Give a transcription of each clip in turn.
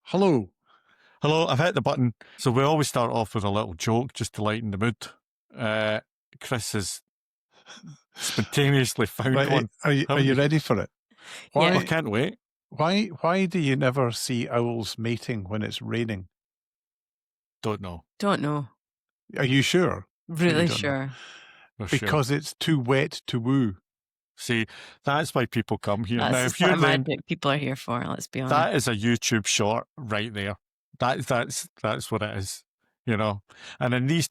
Hello. Hello, I've hit the button. So we always start off with a little joke just to lighten the mood. Chris has spontaneously found Right, one. are you ready for it? I can't wait. Why do you never see owls mating when it's raining? Don't know. Are you sure? Really sure. Because it's too wet to woo. See, that's why people come here. That's now, if you're magic people are here for, let's be honest. That is a YouTube short right there. That's what it is, you know. And in these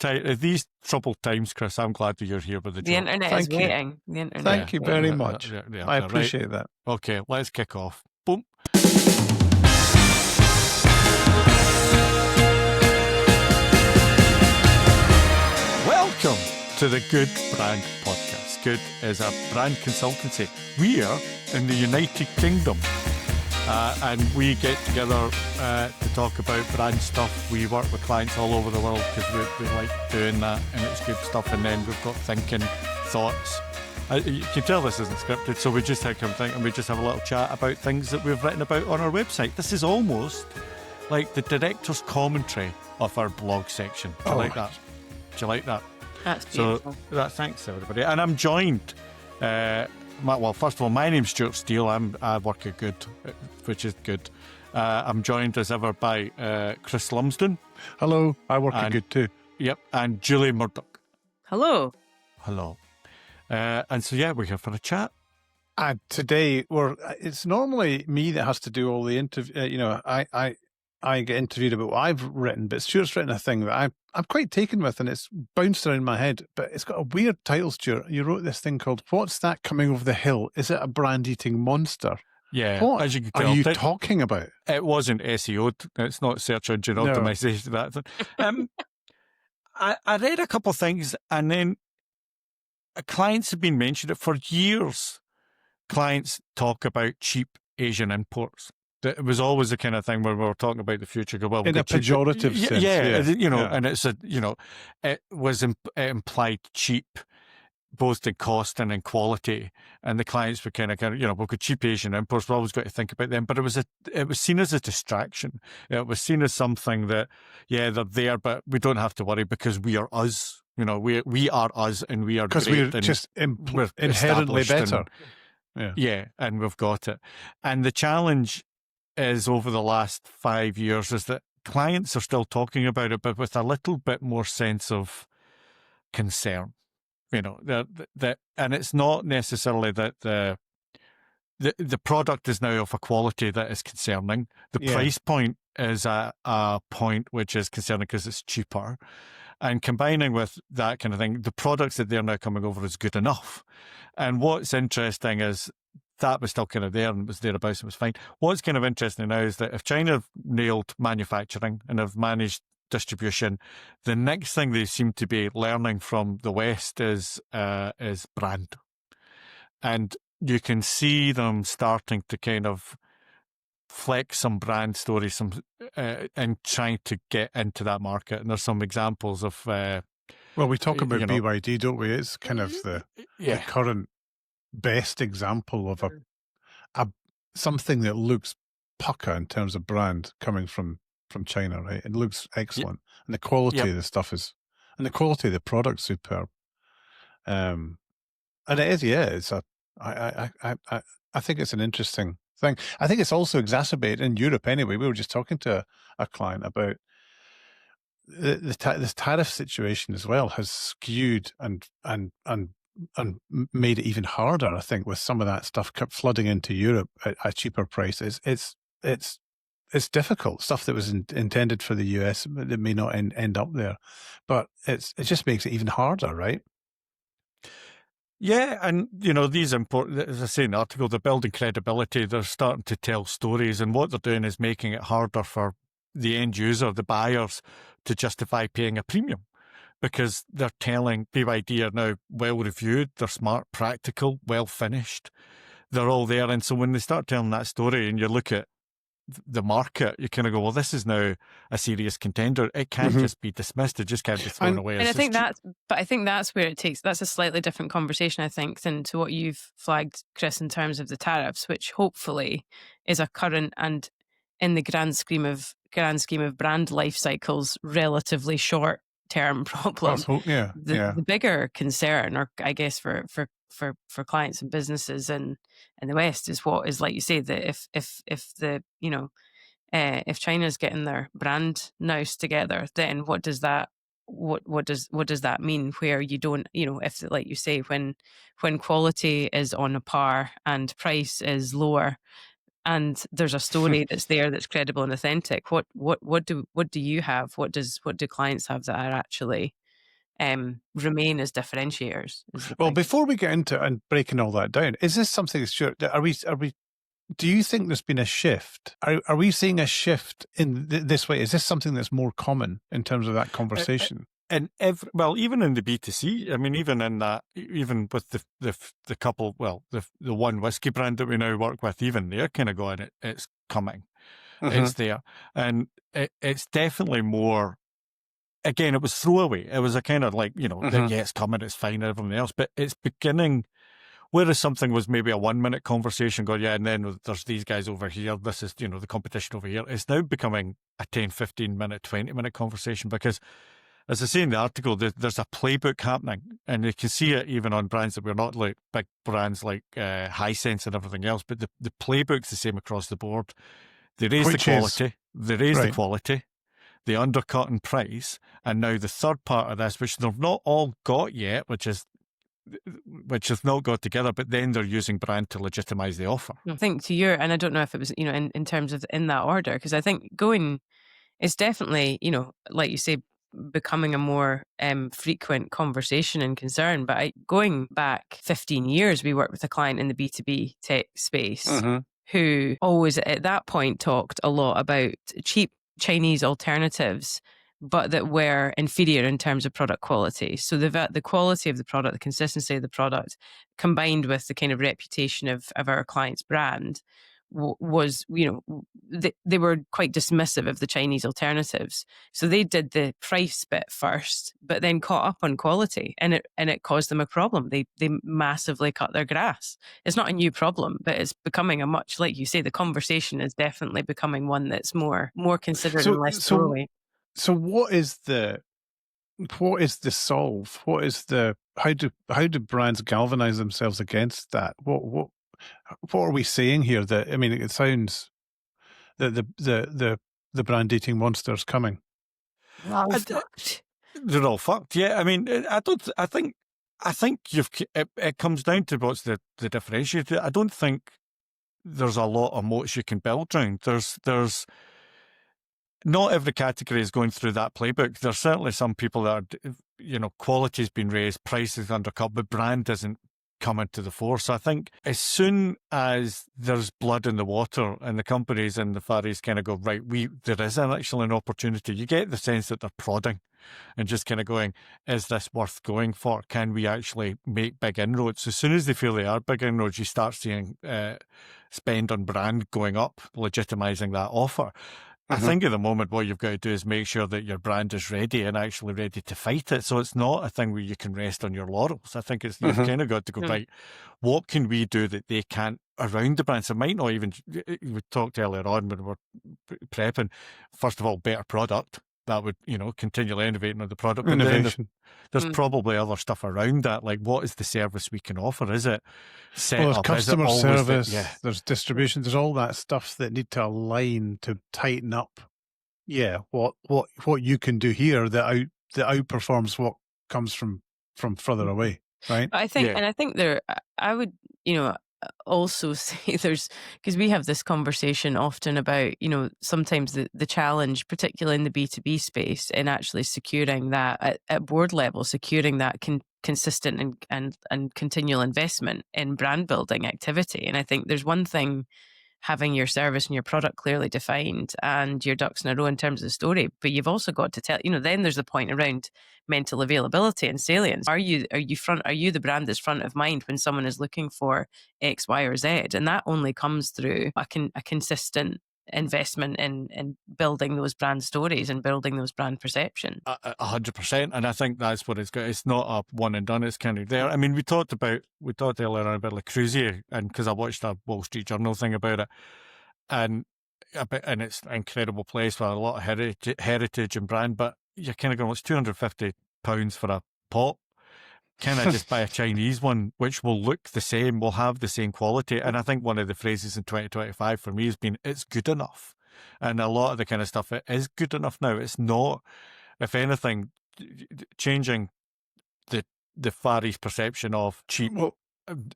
troubled times, Chris, I'm glad that you're here with the joke. The internet is waiting. The internet. Thank you very much. I appreciate that. Okay, let's kick off. Boom. Welcome to the Good Brand Podcast. Good is a brand consultancy. We are in the United Kingdom. And we get together to talk about brand stuff. We work with clients all over the world because we like doing that, and it's good stuff. And then we've got thinking, thoughts. You can tell this isn't scripted, so we just take and think, and we just have a little chat about things that we've written about on our website. This is almost like the director's commentary of our blog section. Do you like that? Do you like that? That's beautiful. So thanks everybody. And I'm joined. Well, first of all, my name's Stewart Steel. I work at Good, which is good. I'm joined as ever by Chris Lumsden. Hello, I work at Good too. Yep, and Julie Murdoch. Hello. And so, we're here for a chat. And today, it's normally me that has to do all the interview. I get interviewed about what I've written, but Stuart's written a thing that I'm quite taken with, and it's bounced around my head. But it's got a weird title, Stuart. You wrote this thing called "What's That Coming Over the Hill? Is it a brand-eating monster?" Yeah, what as you can tell, are you talking about? It wasn't SEO'd. It's not search engine optimization. That I read a couple of things, and then clients have been mentioning it for years. Clients talk about cheap Asian imports. It was always the kind of thing where we were talking about the future. In a pejorative sense. And it's it was implied cheap, both in cost and in quality. And the clients were kind of, we've got cheap Asian imports. We've always got to think about them. But it was seen as a distraction. It was seen as something that, they're there, but we don't have to worry because we are us. We are us, and we are because we're just we're inherently better. And we've got it. And the challenge is over the last 5 years is that clients are still talking about it, but with a little bit more sense of concern. That and it's not necessarily that the product is now of a quality that is concerning. The price point is a point which is concerning because it's cheaper. And combining with that kind of thing, the products that they're now coming over is good enough. And what's interesting is that was still kind of there and it was thereabouts, it was fine. What's kind of interesting now is that if China have nailed manufacturing and have managed distribution, the next thing they seem to be learning from the West is brand. And you can see them starting to kind of flex some brand stories and trying to get into that market. And there's some examples of... well, we talk about BYD, don't we? It's kind of the current best example of a something that looks pucker in terms of brand coming from China, right? It looks excellent, and the quality of the stuff and the quality of the product's superb. And it is, it's I think it's an interesting thing. I think it's also exacerbated in Europe anyway. We were just talking to a client about this tariff situation as well has skewed and made it even harder, I think, with some of that stuff kept flooding into Europe at cheaper prices. It's difficult stuff that was intended for the US that may not end up there, but it just makes it even harder, right? Yeah, and these as I say in the article, they're building credibility. They're starting to tell stories, and what they're doing is making it harder for the end user, the buyers, to justify paying a premium. Because they're telling BYD are now well reviewed, they're smart, practical, well finished. They're all there. And so when they start telling that story and you look at the market, you kind of go, well, this is now a serious contender. It can't just be dismissed. It just can't be thrown away. And I think that's where that's a slightly different conversation, I think, than to what you've flagged, Chris, in terms of the tariffs, which hopefully is a current and in the grand scheme of brand life cycles, relatively short term problem. The bigger concern, or I guess for clients and businesses in the West, is what is, like you say, that if the if China's getting their brand nous together, then what does that mean? Where you don't, if, like you say, when quality is on a par and price is lower, and there's a story that's there that's credible and authentic, what do you have? What do clients have that are actually remain as differentiators? Well, before we get into and breaking all that down, is this something, Stuart, are we do you think there's been a shift? Are we seeing a shift in this way? Is this something that's more common in terms of that conversation? And even in the B2C, I mean, even in that, even with the couple, the one whiskey brand that we now work with, even they're kind of going, it's coming, it's there, and it's definitely more. Again, it was throwaway. It was a kind of like, yeah, it's coming, it's fine, everything else, but it's beginning. Whereas something was maybe a 1 minute conversation, going, yeah, and then there's these guys over here, this is, the competition over here. It's now becoming a 10, 15 minute, 20 minute conversation because, as I say in the article, there's a playbook happening, and you can see it even on brands that we're not like big brands like Hisense and everything else, but the playbook's the same across the board. They raise the quality, the quality, they undercut in price, and now the third part of this, which they've not all got yet, which is not got together, but then they're using brand to legitimize the offer. I think and I don't know if it was, in terms of in that order, because I think it's definitely, like you say, becoming a more frequent conversation and concern. But going back 15 years, we worked with a client in the B2B tech space who always at that point talked a lot about cheap Chinese alternatives, but that were inferior in terms of product quality. So the quality of the product, the consistency of the product, combined with the kind of reputation of our client's brand, was, they were quite dismissive of the Chinese alternatives. So they did the price bit first, but then caught up on quality, and it caused them a problem. They massively cut their grass. It's not a new problem, but it's becoming a much, like you say, the conversation is definitely becoming one that's more considered and less throwaway. So what is the solve? How do brands galvanize themselves against that? What are we saying here? That, I mean, it sounds that the brand eating monster is coming. They're all fucked. Yeah, I mean, I think it comes down to what's the differentiator. I don't think there's a lot of moats you can build around. There's not every category is going through that playbook. There's certainly some people that are, quality's been raised, price is undercut, but brand isn't coming to the fore. So I think as soon as there's blood in the water and the companies and the Far East kind of go, right, there is actually an opportunity. You get the sense that they're prodding and just kind of going, is this worth going for? Can we actually make big inroads? As soon as they feel they are big inroads, you start seeing spend on brand going up, legitimizing that offer. I think at the moment what you've got to do is make sure that your brand is ready and actually ready to fight it. So it's not a thing where you can rest on your laurels. I think you've kind of got to go, right, what can we do that they can't around the brand? So it might not even, we talked earlier on when we were prepping, first of all, better product. That would, continually innovating on the product. Innovation. There's probably other stuff around that, like what is the service we can offer? Is it set up? There's customer service, there's distribution, there's all that stuff that need to align to tighten up. Yeah, what you can do here that outperforms what comes from further away, right? I think, and I think I would, also say because we have this conversation often about, sometimes the challenge, particularly in the B2B space, in actually securing that at board level, securing that consistent and continual investment in brand building activity. And I think there's one thing having your service and your product clearly defined and your ducks in a row in terms of the story, but you've also got to tell, then there's the point around mental availability and salience. Are you the brand that's front of mind when someone is looking for X, Y, or Z? And that only comes through a consistent investment in building those brand stories and building those brand perception. 100%, and I think that's what it's got. It's not a one and done. It's kind of there. I mean, we talked earlier on about Le Creuset, and because I watched a Wall Street Journal thing about it, and and it's an incredible place with a lot of heritage and brand, but you're kind of going, it's £250 for a pot. Can I just buy a Chinese one, which will look the same, will have the same quality? And I think one of the phrases in 2025 for me has been, it's good enough. And a lot of the kind of stuff, it is good enough now. It's not, if anything, changing the Far East perception of cheap,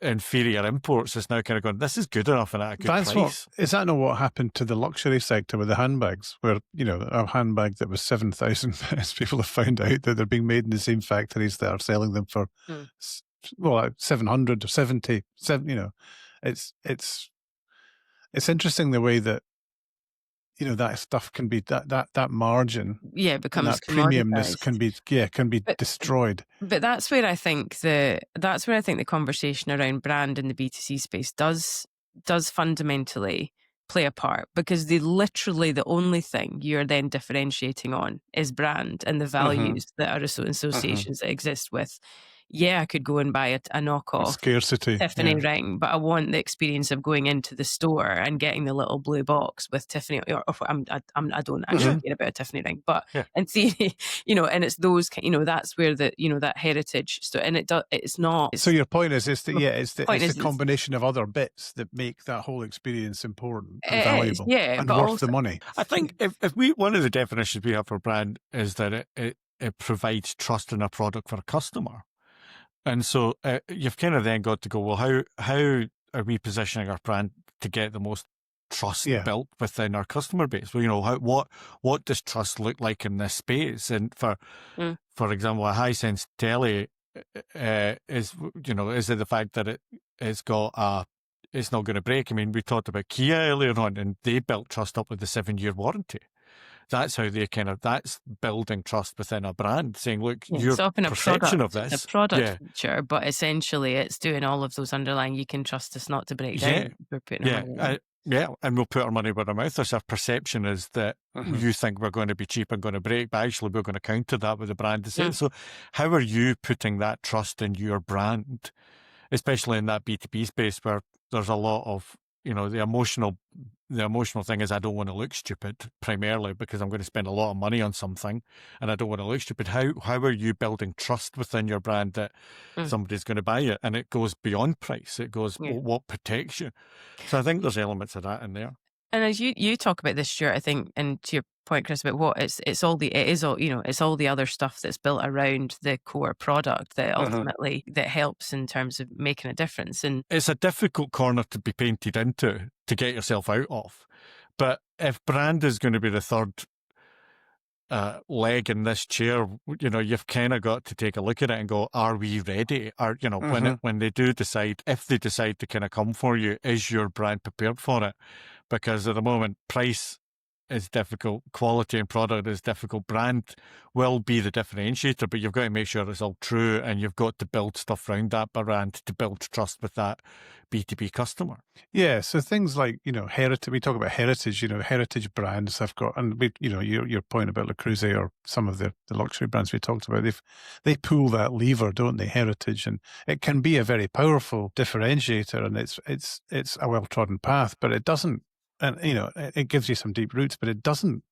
inferior imports is now kind of going, this is good enough and at a good price. Is that not what happened to the luxury sector with the handbags, where, a handbag that was £7,000, people have found out that they're being made in the same factories that are selling them for, 700 or 70, it's interesting the way that, that stuff can be, that margin, it becomes that premiumness can be destroyed. But that's where I think the conversation around brand in the B2C space does fundamentally play a part, because the only thing you're then differentiating on is brand and the values that are associations that exist with. I could go and buy a knockoff scarcity Tiffany ring, but I want the experience of going into the store and getting the little blue box with Tiffany. I don't actually care about a Tiffany ring, but in theory, and it's those, that's where that heritage. So, and it's not. So your point is, it's the combination of other bits that make that whole experience important and valuable, and worth the money. I think if one of the definitions we have for brand is that it provides trust in a product for a customer. And so you've kind of then got to go, well, how are we positioning our brand to get the most trust built within our customer base? Well, what does trust look like in this space? And for example, a Hisense telly is it the fact that it's got it's not going to break? I mean, we talked about Kia earlier on, and they built trust up with the 7-year warranty. That's how that's building trust within a brand, saying, look, your perception of this. A product feature, but essentially it's doing all of those underlying, you can trust us not to break down. We're putting and we'll put our money where our mouth is. Our perception is that you think we're going to be cheap and going to break, but actually we're going to counter that with the brand. So how are you putting that trust in your brand, especially in that B2B space where there's a lot of, the emotional thing is, I don't want to look stupid, primarily because I'm going to spend a lot of money on something and I don't want to look stupid. How are you building trust within your brand that somebody's going to buy it? And it goes beyond price. It goes, what protects you? So I think there's elements of that in there. And as you talk about this, Stuart, I think, and to your point, Chris, about it's all the other stuff that's built around the core product that ultimately that helps in terms of making a difference. And it's a difficult corner to be painted into to get yourself out of. But if brand is going to be the third leg in this chair, you've kind of got to take a look at it and go, are we ready? When they do decide, if they decide to kind of come for you, is your brand prepared for it? Because at the moment, price is difficult, quality and product is difficult, brand will be the differentiator, but you've got to make sure it's all true, and you've got to build stuff around that brand to build trust with that B2B customer. Yeah, so things like, heritage, we talk about heritage, heritage brands have got, and your point about Le Creuset or some of the luxury brands we talked about, they pull that lever, don't they, heritage, and it can be a very powerful differentiator, and it's a well-trodden path, but it doesn't, and it gives you some deep roots, but it doesn't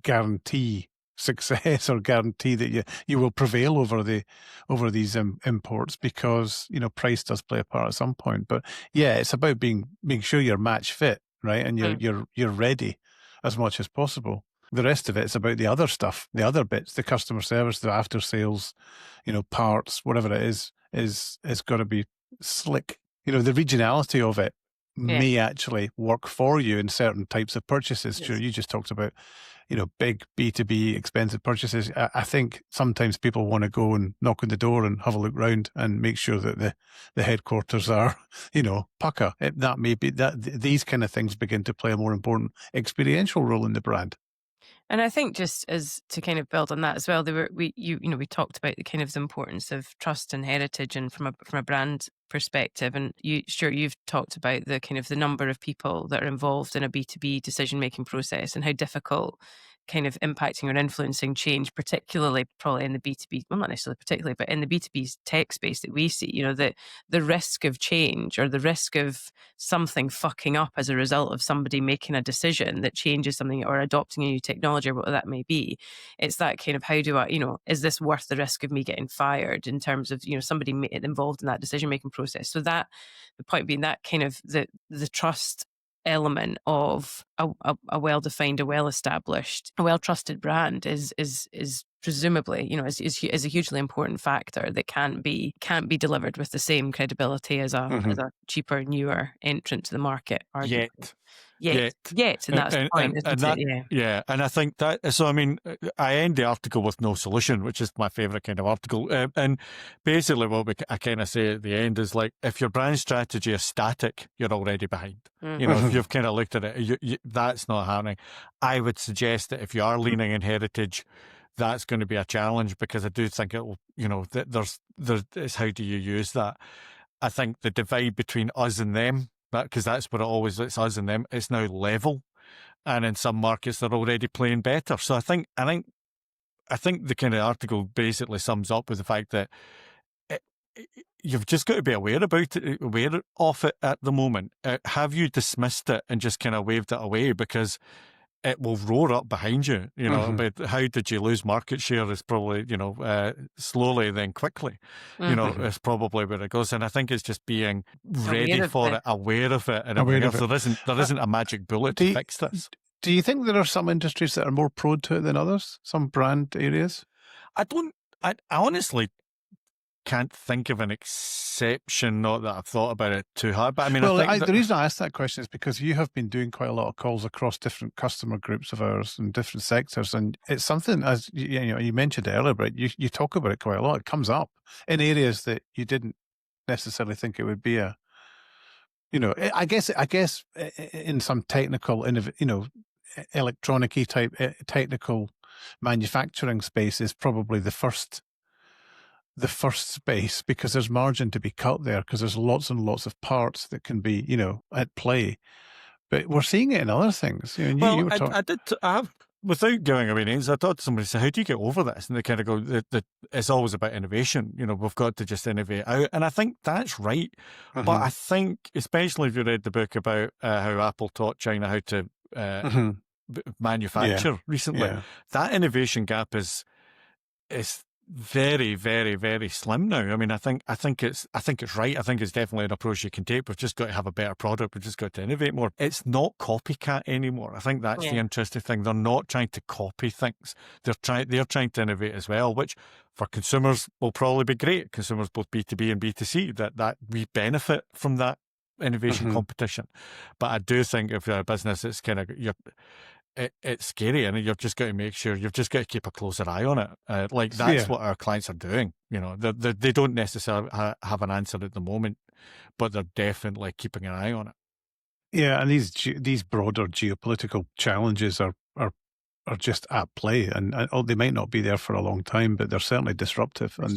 guarantee success or guarantee that you will prevail over these imports, because price does play a part at some point. But it's about being sure you're match fit, right, and you're ready as much as possible. The rest of it is about the other stuff, the other bits, the customer service, the after sales, parts, whatever it is got to be slick. The regionality of it may actually work for you in certain types of purchases. Yes. You just talked about, big B2B expensive purchases. I think sometimes people want to go and knock on the door and have a look round and make sure that the headquarters are, pucka. That may be that these kind of things begin to play a more important experiential role in the brand. And I think just as to kind of build on that as well, we talked about the kind of the importance of trust and heritage, and from a brand perspective. And you've talked about the kind of the number of people that are involved in a B2B decision making process and how difficult kind of impacting or influencing change, particularly probably in the B2B, well, not necessarily particularly, but in the B2B tech space that we see, you know, that the risk of change or the risk of something fucking up as a result of somebody making a decision that changes something or adopting a new technology or whatever that may be, it's that kind of, how do I, you know, is this worth the risk of me getting fired in terms of, you know, somebody involved in that decision-making process? So that, the point being that kind of the trust element of a well-defined, a well-established, a well-trusted brand is presumably, you know, is a hugely important factor that can't be delivered with the same credibility as a cheaper, newer entrant to the market. Arguably. Yet, and that's the point, isn't it? Yeah, and I think that, so I mean, I end the article with no solution, which is my favourite kind of article. And basically what I kind of say at the end is like, if your brand strategy is static, you're already behind. You know, if you've kind of looked at it, that's not happening. I would suggest that if you are leaning in heritage, that's going to be a challenge, because I do think it will, you know, there's how do you use that? I think the divide between us and them, because that's what it always, it's us and them, it's now level, and in some markets they're already playing better. So I think the kind of article basically sums up with the fact that you've just got to be aware of it at the moment. Have you dismissed it and just kind of waved it away because it will roar up behind you, you know? But how did you lose market share is probably, you know, slowly then quickly, you know, is probably where it goes. And I think it's just being ready for it, aware of it, and aware of it. There isn't a magic bullet to fix this. Do you think there are some industries that are more prone to it than others? Some brand areas? I honestly can't think of an exception, not that I've thought about it too hard, but I mean, the reason I asked that question is because you have been doing quite a lot of calls across different customer groups of ours and different sectors, and it's something, as you know, you mentioned it earlier, but you talk about it quite a lot. It comes up in areas that you didn't necessarily think it would be a, you know, I guess in some technical, you know, electronic-y type technical manufacturing space is probably the first space, because there's margin to be cut there, because there's lots and lots of parts that can be, you know, at play. But we're seeing it in other things. You know, you were talking. I have, without giving away names, I talked to somebody, say, how do you get over this? And they kind of go, that it's always about innovation. You know, we've got to just innovate out. And I think that's right. But I think, especially if you read the book about how Apple taught China how to manufacture recently, that innovation gap is very, very, very slim now. I mean, I think it's right. I think it's definitely an approach you can take. We've just got to have a better product. We've just got to innovate more. It's not copycat anymore. I think that's the interesting thing. They're not trying to copy things. They're trying to innovate as well, which for consumers will probably be great. Consumers, both B2B and B2C, that we benefit from that innovation competition. But I do think if you're a business, it's kind of, it's scary, and you've just got to make sure, you've just got to keep a closer eye on it. That's what our clients are doing. You know, they don't necessarily have an answer at the moment, but they're definitely keeping an eye on it. Yeah, and these broader geopolitical challenges are just at play, and they might not be there for a long time, but they're certainly disruptive, and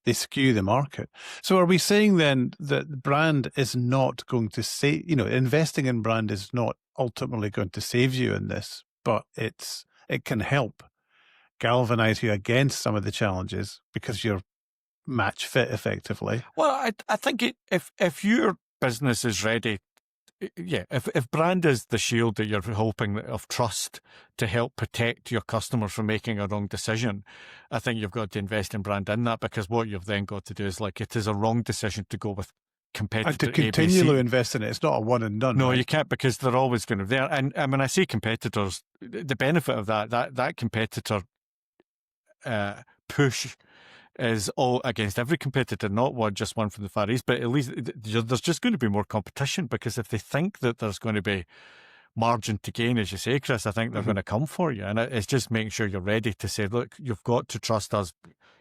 they skew the market. So are we saying then that brand is not going to you know, investing in brand is not ultimately going to save you in this, but it can help galvanize you against some of the challenges because you're match fit effectively? Well, I think if your business is ready, if brand is the shield that you're hoping of trust to help protect your customers from making a wrong decision, I think you've got to invest in brand in that, because what you've then got to do is, like, it is a wrong decision to go with competitor and to continually invest in it. It's not a one and done. No, right? You can't, because they're always going to be there. And when I say competitors, the benefit of that competitor push is all against every competitor, not just one from the Far East, but at least there's just going to be more competition, because if they think that there's going to be margin to gain, as you say, Chris, I think they're going to come for you. And it's just making sure you're ready to say, look, you've got to trust us.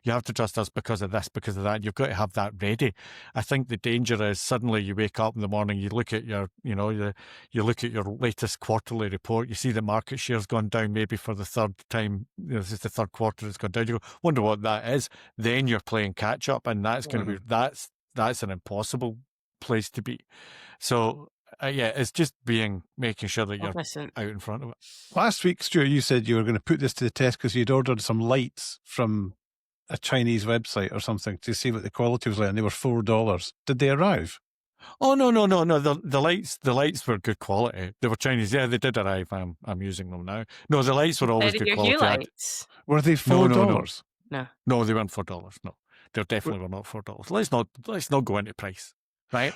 You have to trust us because of this, because of that. You've got to have that ready. I think the danger is suddenly you wake up in the morning, you look at your, you look at your latest quarterly report, you see the market share's gone down maybe for the third time. This is the third quarter it's gone down. You go, wonder what that is. Then you're playing catch up, and that's going to be, that's an impossible place to be. So it's just making sure that you're out in front of it. Last week, Stuart, you said you were going to put this to the test because you'd ordered some lights from a Chinese website or something to see what the quality was like, and they were $4. Did they arrive? Oh no! The lights were good quality. They were Chinese. Yeah, they did arrive. I'm using them now. No, the lights were always good quality. Lights? Were they $4? No, they weren't $4. No, they definitely were not $4. Let's not go into price, right?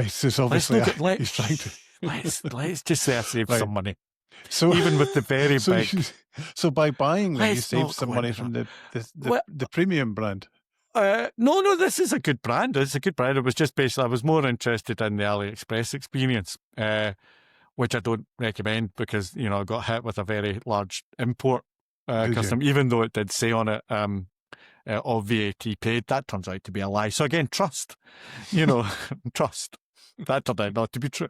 So obviously he's trying to. Let's just say I saved some money. So even with the very big. So by buying them, you saved some money from the premium brand. No, this is a good brand. It's a good brand. It was just basically, I was more interested in the AliExpress experience, which I don't recommend because, I got hit with a very large import custom, even though it did say on it, all VAT paid. That turns out to be a lie. So again, trust, trust. That turned out not to be true.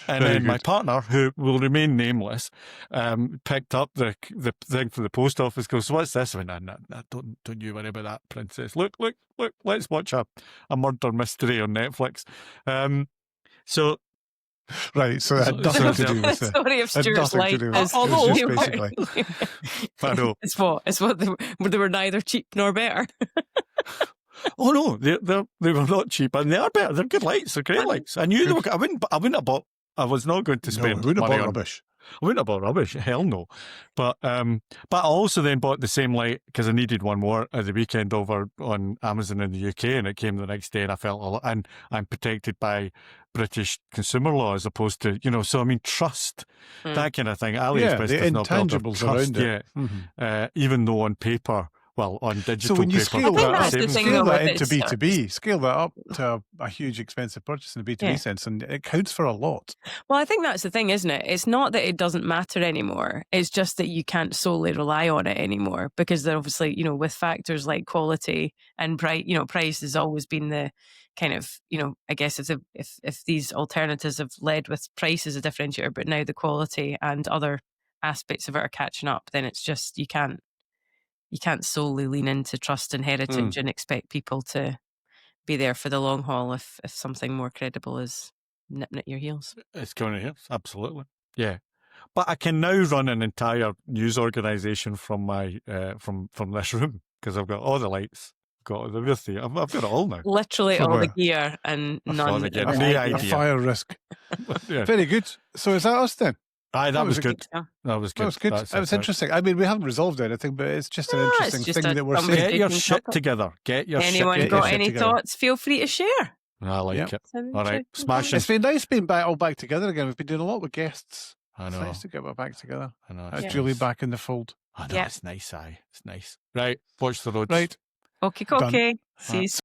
And then my partner, who will remain nameless, picked up the thing from the post office. Goes, so what's this? I went, no, don't you worry about that, princess. Look, let's watch a murder mystery on Netflix. So that nothing to do with the story of Stuart's life. Basically. I know. It's what they were neither cheap nor better. Oh no, they were not cheap, and they are better. They're good lights. They're great lights. I knew they were. I wouldn't have bought. I was not going to spend money on rubbish. I wouldn't have bought rubbish. Hell no. But I also then bought the same light because I needed one more at the weekend over on Amazon in the UK, and it came the next day, and I felt a lot. And I'm protected by British consumer law as opposed to So I mean, trust that kind of thing. AliExpress does not build up trust yet, even though on paper. Well, on digital so when you paper, scale that into B2B, scale that up to a huge expensive purchase in a B2B sense, and it counts for a lot. Well, I think that's the thing, isn't it? It's not that it doesn't matter anymore. It's just that you can't solely rely on it anymore because they're obviously, with factors like quality and price. Price has always been the kind of, I guess if these alternatives have led with price as a differentiator, but now the quality and other aspects of it are catching up, then it's just you can't solely lean into trust and heritage and expect people to be there for the long haul if something more credible is nipping at your heels. It's going at heels, absolutely. Yeah. But I can now run an entire news organisation from my from this room because I've got all the lights, got everything. I've got it all now. Literally all the gear and none. A fire risk. Yeah. Very good. So is that us then? Aye, that was good. That was good. That was interesting. I mean, we haven't resolved anything, but it's just an interesting thing that we're saying. Get your shit together. Anyone got any thoughts? Feel free to share. I like it. All right, smashing. It's been nice being all back together again. We've been doing a lot with guests. I know. It's nice to get back together. I know. Julie back in the fold. I know. It's nice. It's nice. Right, watch the roads. Right. Okay. See you soon.